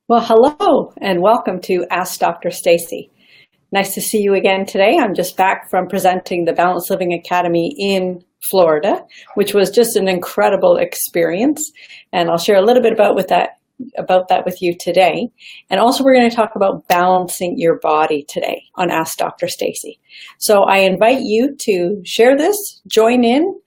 Well, hello and welcome to Ask Dr. Stacey. Nice to see you again today. I'm just back from presenting the Balanced Living Academy in Florida, which was just an incredible experience. And I'll share a little bit about that with you today. And also we're going to talk about balancing your body today on Ask Dr. Stacey. So I invite you to share this, join in,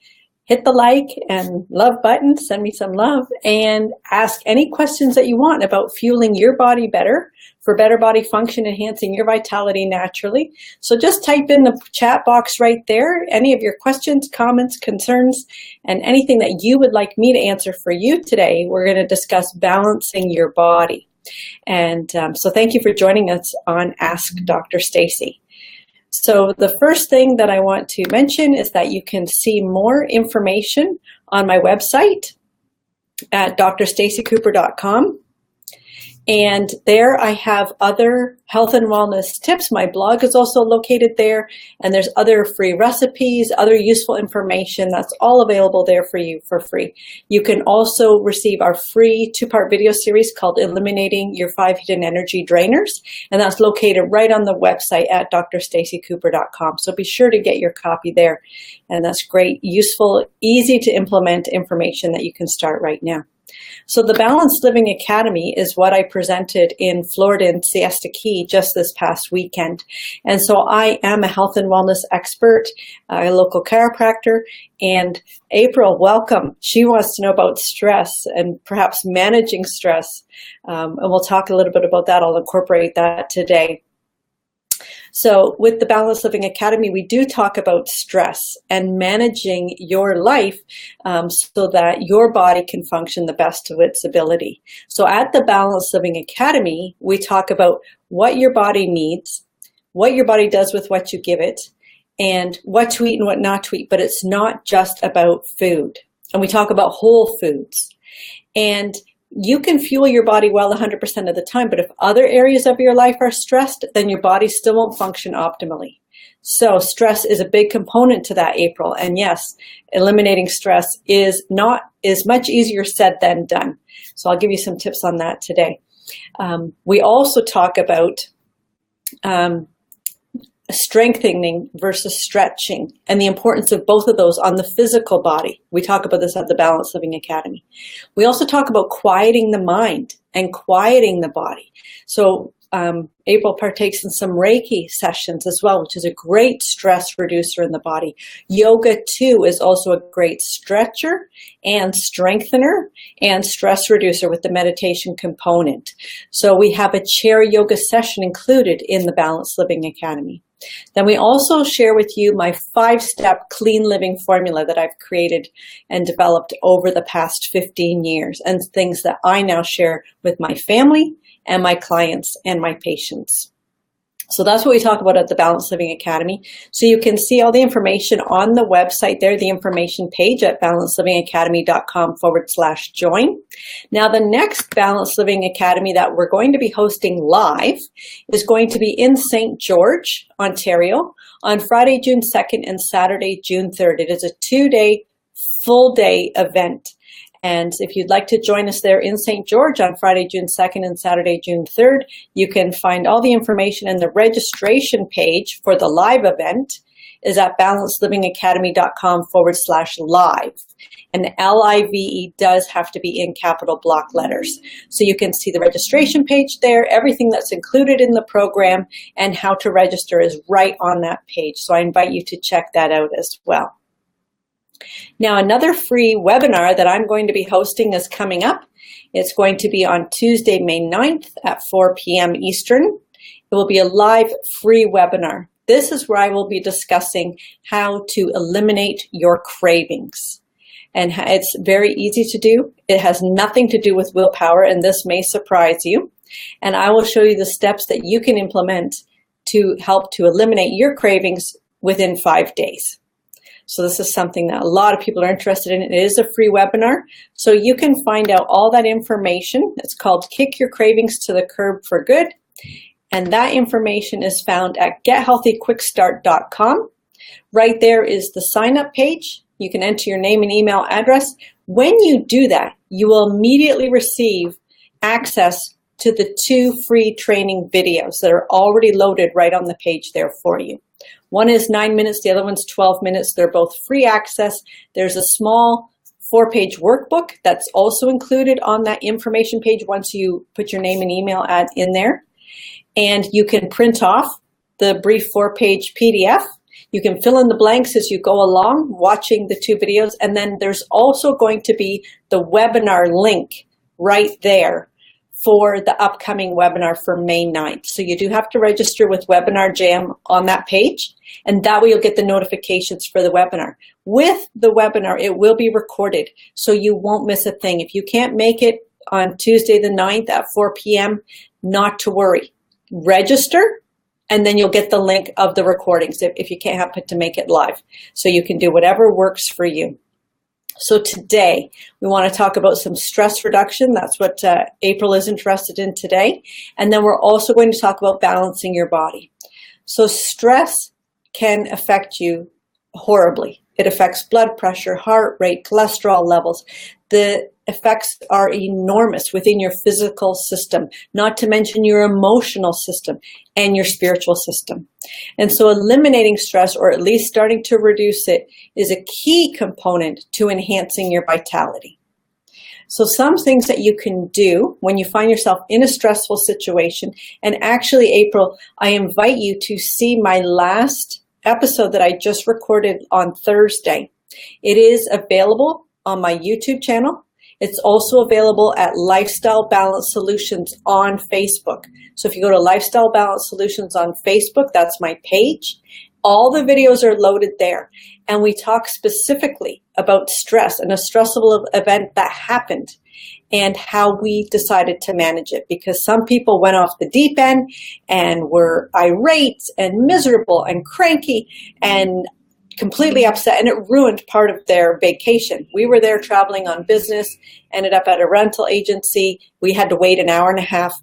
hit the like and love button, send me some love, and ask any questions that you want about fueling your body better for better body function, enhancing your vitality naturally. So just type in the chat box right there, any of your questions, comments, concerns, and anything that you would like me to answer for you today. We're going to discuss balancing your body. And so thank you for joining us on Ask Dr. Stacey. So the first thing that I want to mention is that you can see more information on my website at drstaceycooper.com. And there I have other health and wellness tips. My blog is also located there, and there's other free recipes, other useful information that's all available there for you for free. You can also receive our free 2-part video series called Eliminating Your 5 Hidden Energy Drainers, and that's located right on the website at drstaceycooper.com. So be sure to get your copy there, and that's great, useful, easy to implement information that you can start right now. So the Balanced Living Academy is what I presented in Florida in Siesta Key just this past weekend. And so I am a health and wellness expert, a local chiropractor, and April, welcome. She wants to know about stress and perhaps managing stress. And we'll talk a little bit about that. I'll incorporate that today. So with the Balanced Living Academy, we do talk about stress and managing your life so that your body can function the best of its ability. So at the Balanced Living Academy, we talk about what your body needs, what your body does with what you give it, and what to eat and what not to eat. But it's not just about food. And we talk about whole foods. And you can fuel your body well 100% of the time, but if other areas of your life are stressed, then your body still won't function optimally. So stress is a big component to that, April. And yes, eliminating stress is much easier said than done. So I'll give you some tips on that today. We also talk about strengthening versus stretching and the importance of both of those on the physical body. We talk about this at the Balanced Living Academy. We also talk about quieting the mind and quieting the body. So April partakes in some Reiki sessions as well, which is a great stress reducer in the body. Yoga too is also a great stretcher and strengthener and stress reducer with the meditation component. So we have a chair yoga session included in the Balanced Living Academy. Then we also share with you my 5-step clean living formula that I've created and developed over the past 15 years, and things that I now share with my family and my clients and my patients. So that's what we talk about at the Balanced Living Academy. So you can see all the information on the website there, the information page at balancedlivingacademy.com/join. Now the next Balanced Living Academy that we're going to be hosting live is going to be in St. George, Ontario on Friday, June 2nd and Saturday, June 3rd. It is a 2-day, full-day event. And if you'd like to join us there in St. George on Friday, June 2nd and Saturday, June 3rd, you can find all the information in the registration page for the live event is at balancedlivingacademy.com/live. And LIVE does have to be in capital block letters. So you can see the registration page there, everything that's included in the program, and how to register is right on that page. So I invite you to check that out as well. Now, another free webinar that I'm going to be hosting is coming up. It's going to be on Tuesday, May 9th at 4 p.m. Eastern. It will be a live free webinar. This is where I will be discussing how to eliminate your cravings. And it's very easy to do. It has nothing to do with willpower, and this may surprise you. And I will show you the steps that you can implement to help to eliminate your cravings within 5 days. So this is something that a lot of people are interested in. It is a free webinar, so you can find out all that information. It's called Kick Your Cravings to the Curb for Good, and that information is found at gethealthyquickstart.com. Right there is the sign-up page. You can enter your name and email address. When you do that, you will immediately receive access to the 2 free training videos that are already loaded right on the page there for you. One is 9 minutes, the other one's 12 minutes. They're both free access. There's a small 4-page workbook that's also included on that information page once you put your name and email in there. And you can print off the brief 4-page PDF. You can fill in the blanks as you go along watching the 2 videos. And then there's also going to be the webinar link right there for the upcoming webinar for May 9th. So you do have to register with Webinar Jam on that page, and that way you'll get the notifications for the webinar. With the webinar, it will be recorded, so you won't miss a thing. If you can't make it on Tuesday the 9th at 4 p.m., not to worry. Register, and then you'll get the link of the recordings if you can't happen to make it live. So you can do whatever works for you. So today, we want to talk about some stress reduction. That's what April is interested in today. And then we're also going to talk about balancing your body. So stress can affect you horribly. It affects blood pressure, heart rate, cholesterol levels. The effects are enormous within your physical system, not to mention your emotional system and your spiritual system. And so eliminating stress, or at least starting to reduce it, is a key component to enhancing your vitality. So some things that you can do when you find yourself in a stressful situation, and actually, April, I invite you to see my last episode that I just recorded on Thursday. It is available on my YouTube channel. It's also available at Lifestyle Balance Solutions on Facebook. So if you go to Lifestyle Balance Solutions on Facebook, that's my page. All the videos are loaded there. And we talk specifically about stress and a stressful event that happened and how we decided to manage it. Because some people went off the deep end and were irate and miserable and cranky and completely upset, and it ruined part of their vacation. We were there traveling on business, ended up at a rental agency. We had to wait an hour and a half.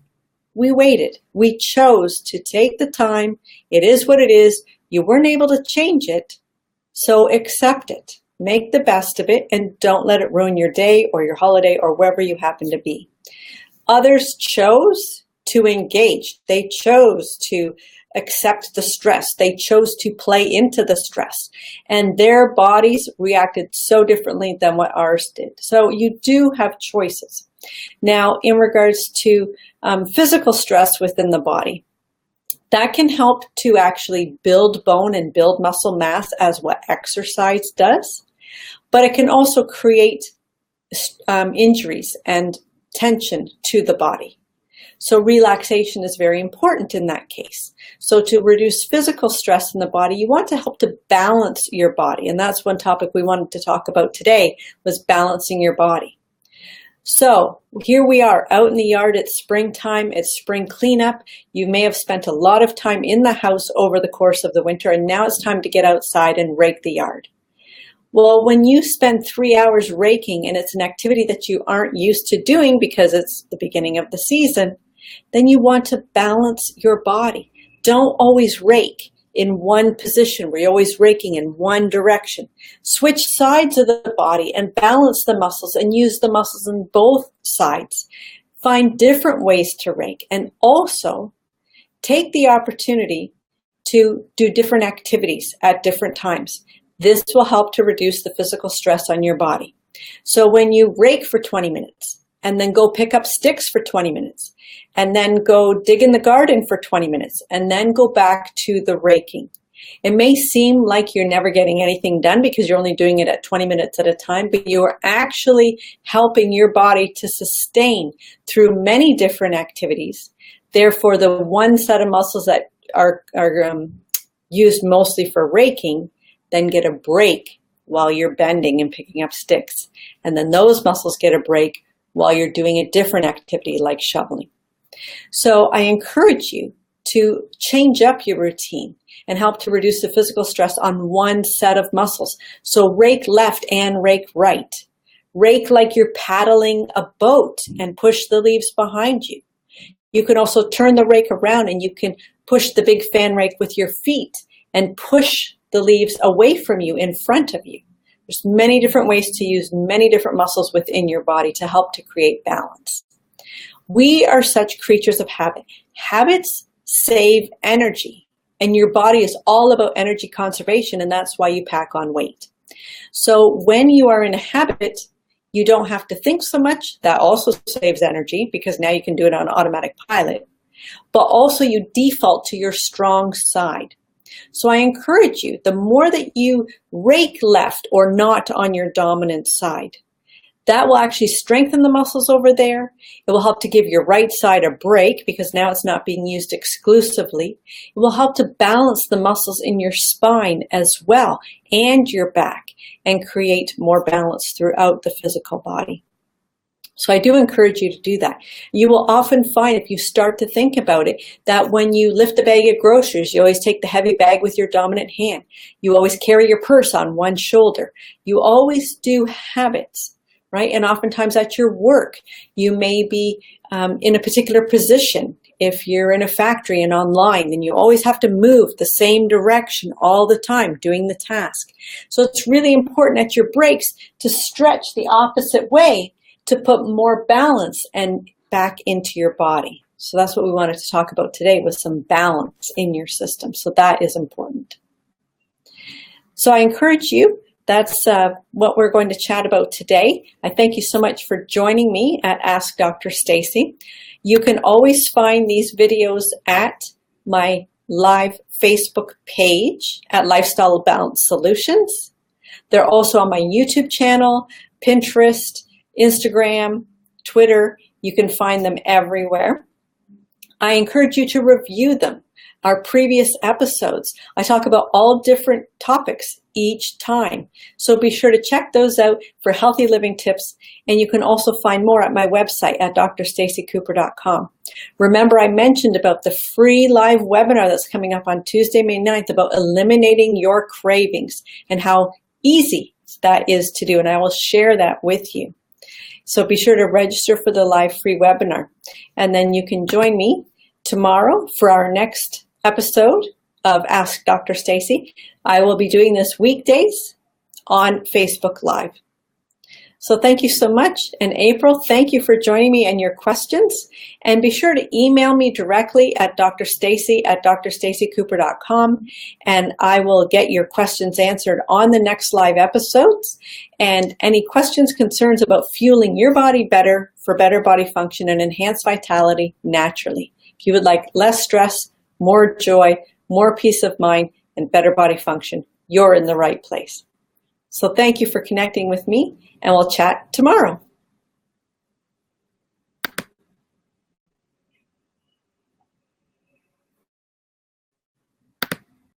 We waited. We chose to take the time. It is what it is. You weren't able to change it, so accept it. Make the best of it, and don't let it ruin your day or your holiday or wherever you happen to be. Others chose to engage. They chose to accept the stress. They chose to play into the stress, and their bodies reacted so differently than what ours did. So you do have choices. Now, in regards to physical stress within the body, that can help to actually build bone and build muscle mass as what exercise does, but it can also create injuries and tension to the body. So relaxation is very important in that case. So to reduce physical stress in the body, you want to help to balance your body. And that's one topic we wanted to talk about today, was balancing your body. So here we are out in the yard. It's springtime. It's spring cleanup. You may have spent a lot of time in the house over the course of the winter, and now it's time to get outside and rake the yard. Well, when you spend 3 hours raking and it's an activity that you aren't used to doing because it's the beginning of the season, then you want to balance your body. Don't always rake in one position where you're always raking in one direction. Switch sides of the body and balance the muscles and use the muscles in both sides. Find different ways to rake, and also take the opportunity to do different activities at different times. This will help to reduce the physical stress on your body. So when you rake for 20 minutes and then go pick up sticks for 20 minutes and then go dig in the garden for 20 minutes and then go back to the raking. It may seem like you're never getting anything done because you're only doing it at 20 minutes at a time, but you are actually helping your body to sustain through many different activities. Therefore, the one set of muscles that are used mostly for raking then get a break while you're bending and picking up sticks. And then those muscles get a break while you're doing a different activity like shoveling. So I encourage you to change up your routine and help to reduce the physical stress on one set of muscles. So rake left and rake right. Rake like you're paddling a boat and push the leaves behind you. You can also turn the rake around and you can push the big fan rake with your feet and push the leaves away from you, in front of you. There's many different ways to use many different muscles within your body to help to create balance. We are such creatures of habit. Habits save energy, and your body is all about energy conservation, and that's why you pack on weight. So when you are in a habit, you don't have to think so much. That also saves energy because now you can do it on automatic pilot. But also you default to your strong side. So I encourage you, the more that you rake left or not on your dominant side, that will actually strengthen the muscles over there. It will help to give your right side a break because now it's not being used exclusively. It will help to balance the muscles in your spine as well and your back and create more balance throughout the physical body. So I do encourage you to do that. You will often find, if you start to think about it, that when you lift a bag of groceries, you always take the heavy bag with your dominant hand. You always carry your purse on one shoulder. You always do habits, right? And oftentimes at your work, you may be in a particular position. If you're in a factory and online, then you always have to move the same direction all the time doing the task. So it's really important at your breaks to stretch the opposite way to put more balance and back into your body. So that's what we wanted to talk about today, was some balance in your system. So that is important. So I encourage you, that's what we're going to chat about today. I thank you so much for joining me at Ask Dr. Stacey. You can always find these videos at my live Facebook page at Lifestyle Balance Solutions. They're also on my YouTube channel, Pinterest, Instagram, Twitter. You can find them everywhere. I encourage you to review them. Our previous episodes, I talk about all different topics each time. So be sure to check those out for healthy living tips. And you can also find more at my website at drstaceycooper.com. Remember, I mentioned about the free live webinar that's coming up on Tuesday, May 9th about eliminating your cravings and how easy that is to do. And I will share that with you. So be sure to register for the live free webinar. And then you can join me tomorrow for our next episode of Ask Dr. Stacey. I will be doing this weekdays on Facebook Live. So thank you so much. And April, thank you for joining me and your questions. And be sure to email me directly at drstacey@drstaceycooper.com, and I will get your questions answered on the next live episodes. And any questions, concerns about fueling your body better for better body function and enhanced vitality naturally. If you would like less stress, more joy, more peace of mind, and better body function, you're in the right place. So thank you for connecting with me, and we'll chat tomorrow.